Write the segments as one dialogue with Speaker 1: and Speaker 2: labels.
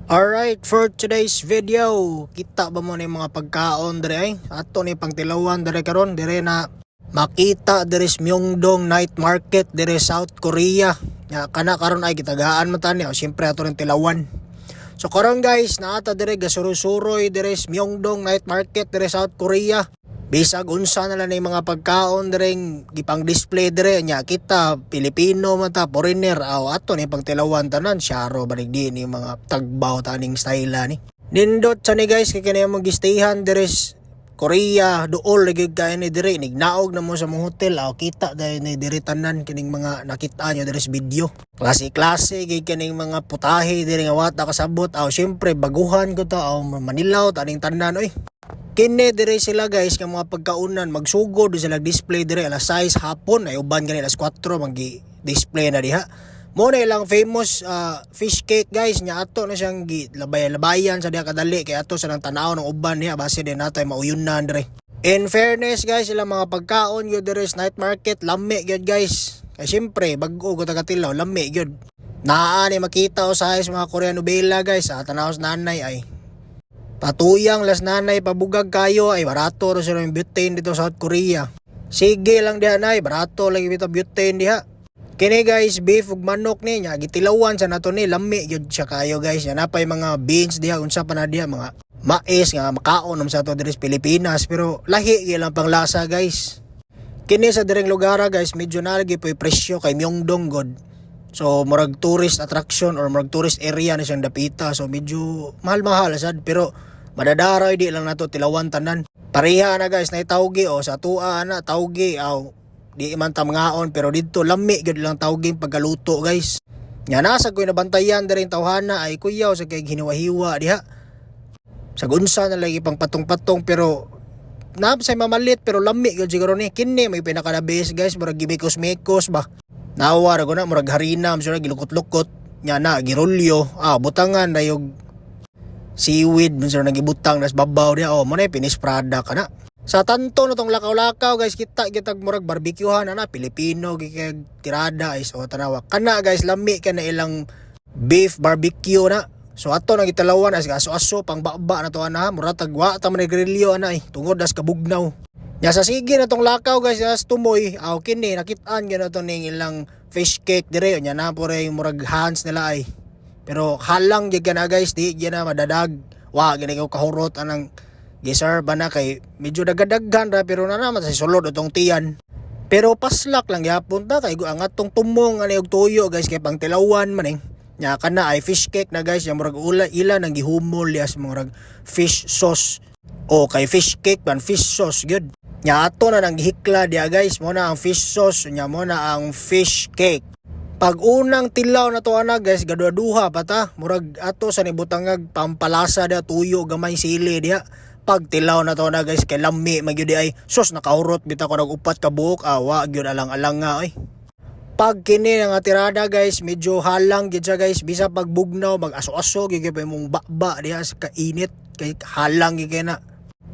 Speaker 1: Alright, for today's video, kita ba mo na yung mga pagkaon dire ay? Ato ni pangtilawan dire karon, dire na makita dire sa Myeongdong Night Market dire South Korea. Nga kana karon ay gitagaan man tani, o syempre ato rin tilawan. So karon guys, naata dire gasuroy-suroy dire sa Myeongdong Night Market dire South Korea. Bisag unsa na lang yung mga pagkaon direng gipang display dire nya kita Pilipino man ta foreigner aw ato ni pagtilawan tanan syaro banig di ni mga tagbaw taning style ni. Nindot sa ni guys kay kanay mo gistayan dire Korea duol lagi kay ni dire nignaog na mo sa mong hotel aw kita dahil ni dire tanan kining mga nakita nyo dire sa video. Klase-klase kay kining mga putahe dire nga wata kasabot aw syempre baguhan ko ta aw Manilaw taning tanan oy. Kini dire sila guys nga mga pagkaunan magsugod sila display dire alas 6 hapon ay uban gani alas 4 magi display na diha. Mo na ilang famous fish cake guys nya ato na siyang labay-labayan sa diha kadali kay ato sa nang tanaw ng uban diha base din nato ay mauyunan dire. In fairness guys sila mga pagkaon gyud dire sa night market lami gyud guys. Kay syempre bag-o ko tagatilaw lami gyud. Naa ni makita usahay sa mga Korean novela guys sa tanaw sa nanay ay patuyang las nanay pabugag kayo ay barato ro sila yung butane dito sa South Korea. Sige lang diha nay, barato lagi bitaw butane diha. Kini guys, beef ug manok ni nya gitilawan sa nato ni lami gyud siya kayo guys. Yan napay mga beans diha unsa pa na diha mga mais nga makaon sa ato diri sa Pilipinas pero lahi gyud lang pang lasa guys. Kini sa direng lugar guys, medyo nalagi po presyo kay Myeongdong god. So murag tourist attraction or murag tourist area na siyang dapita. So medyo mahal-mahal sad pero madadaray di lang nato tilawan tanan. Pareha na guys na tawgi o sa tua na tawgi aw di man ta mangaon pero didto lami gyud lang tawgi pagkaluto guys. Nya nasa ko nabantayan diri tawhana ay kuyaw sa kay hiniwa-hiwa diha. Sa gunsa na lagi pang patong-patong pero napsay mamalit pero lami gyud siguro ni kini may pinaka-best guys murag gimikos-mikos ba. Nawar ko na murag harina so na gilukot-lukot nya na girolyo butangan na yung seaweed so nagibutang nas babaw dia mo na finish product kana. Sa tanto na tong lakaw-lakaw guys kita murag barbecuehan na Pilipino gikag tirada is o tanawa kana guys lami ka na ilang beef barbecue na. So ato nang gitalawan as aso-aso pang baba na to ana mura tagwa ta man grilyo ana tungod as kabugnaw. Ya sa sige na tong lakaw guys as tumoy kini nakit-an gyud to ning ilang fish cake dire nya na pore murag hands nila ay. Pero halang gyud na guys di gyud na madadag. Wa gani ko kahurot anang giserve na kay medyo dagadaghan ra pero na naman sa sulod utong tiyan. Pero paslak lang gyapon ta kay ang atong tumong ani og tuyo guys kay pangtilawan man nya kana ay fish cake na guys yang murag ila nang gihumol ya sa murag fish sauce. O kay fish cake man fish sauce gyud. Nya ato na nang gihikla dia guys mo na ang fish sauce nya mo na ang fish cake. Pag unang tilaw na to ana guys gaduha pa ta murag ato sa nibutangag pampalasa dia tuyo gamay sili dia. Pag tilaw na to na guys kay lami magyud ay sus nakahurot bitaw ko nagupat ka buok wa gyud alang-alang nga oy. Pag kini nga tirada guys medyo halang gyud siya guys bisa pag bugnaw mag-aso-aso gyud pa imong bakba diha sa kainit kay halang gyud kay na.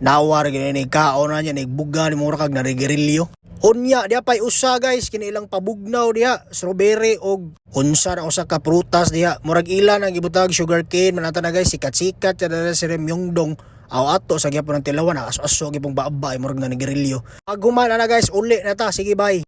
Speaker 1: Nawar gyud ni kaon na nya nigbuga ni mura kag narigerilyo. Unya diha pay usa guys kini ilang pabugnaw diha strawberry og unsa na usa ka prutas diha murag ilan ang gibutag sugarcane manata na guys sikat-sikat sa Myeongdong ato sa gyapon ng tilawan aso-aso gipong baaba ay murag na nigerilyo. Pag humana na guys uli na ta sige bye.